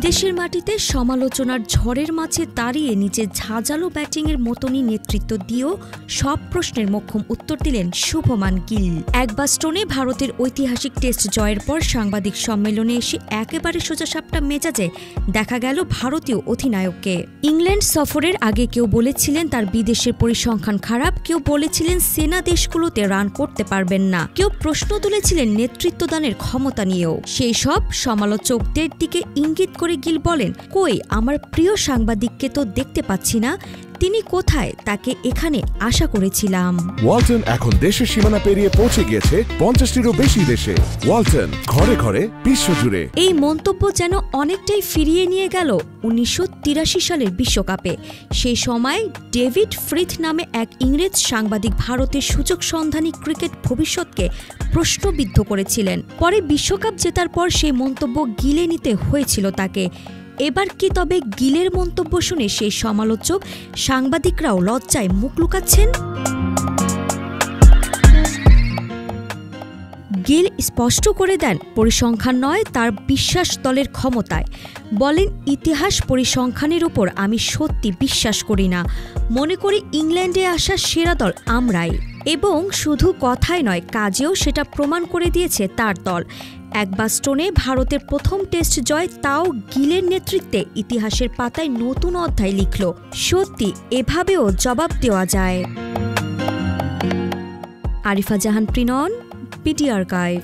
বিদেশের মাটিতে সমালোচনার ঝড়ের মাঝে দাঁড়িয়ে নিজের ঝাঁঝালো ব্যাটিংয়ের মতনই নেতৃত্ব দিয়েও সব প্রশ্নের মোক্ষম উত্তর দিলেন শুভমান গিল। একবাস্টনে ভারতের ঐতিহাসিক টেস্ট জয়ের পর সাংবাদিক সম্মেলনে এসে একেবারে সোজাসাপটা মেজাজে দেখা গেল ভারতীয় অধিনায়ককে। ইংল্যান্ড সফরের আগে কেউ বলেছিলেন তার বিদেশের পরিসংখ্যান খারাপ, কেউ বলেছিলেন সেনা দেশগুলোতে রান করতে পারবেন না, কেউ প্রশ্ন তুলেছিলেন নেতৃত্বদানের ক্ষমতা নিয়েও। সেই সব সমালোচকদের দিকে ইঙ্গিত করে গিল বলেন, কই আমার প্রিয় সাংবাদিককে তো দেখতে পাচ্ছি না, তিনি কোথায়? তাকে এখানে আশা করেছিলাম। ওয়ালটন এখন দেশের সীমানা পেরিয়ে পৌঁছে গিয়েছে 50টিরও বেশি দেশে। ওয়ালটন, ঘরে ঘরে বিশ্বজুড়ে। এই মন্তব্য যেন অনেকটাই ফিরিয়ে নিয়ে গেল 1983 সালের বিশ্বকাপে। সেই সময় ডেভিড ফ্রিথ নামে এক ইংরেজ সাংবাদিক ভারতের সুযোগ সন্ধানী ক্রিকেট ভবিষ্যৎকে প্রশ্নবিদ্ধ করেছিলেন। পরে বিশ্বকাপ জেতার পর সেই মন্তব্য গিলে নিতে হয়েছিল তাকে। এবার কি তবে গিলের মন্তব্য শুনে সেই সমালোচক সাংবাদিকরাও লজ্জায় মুখ লুকাচ্ছেন? গিল স্পষ্ট করে দেন, পরিসংখ্যান নয়, তার বিশ্বাস দলের ক্ষমতায়। বলেন, ইতিহাস পরিসংখ্যানের উপর আমি সত্যি বিশ্বাস করি না, মনে করি ইংল্যান্ডে আসা সেরা দল আমরাই। এবং শুধু কথায় নয়, কাজেও সেটা প্রমাণ করে দিয়েছে তার দল। একবাস্টনে ভারতের প্রথম টেস্ট জয়, তাও গিলের নেতৃত্বে, ইতিহাসের পাতায় নতুন অধ্যায় লিখল। সত্যি এভাবেও জবাব দেওয়া যায়। আরিফা জাহান প্রিনন, পিটি আর্কাইভ।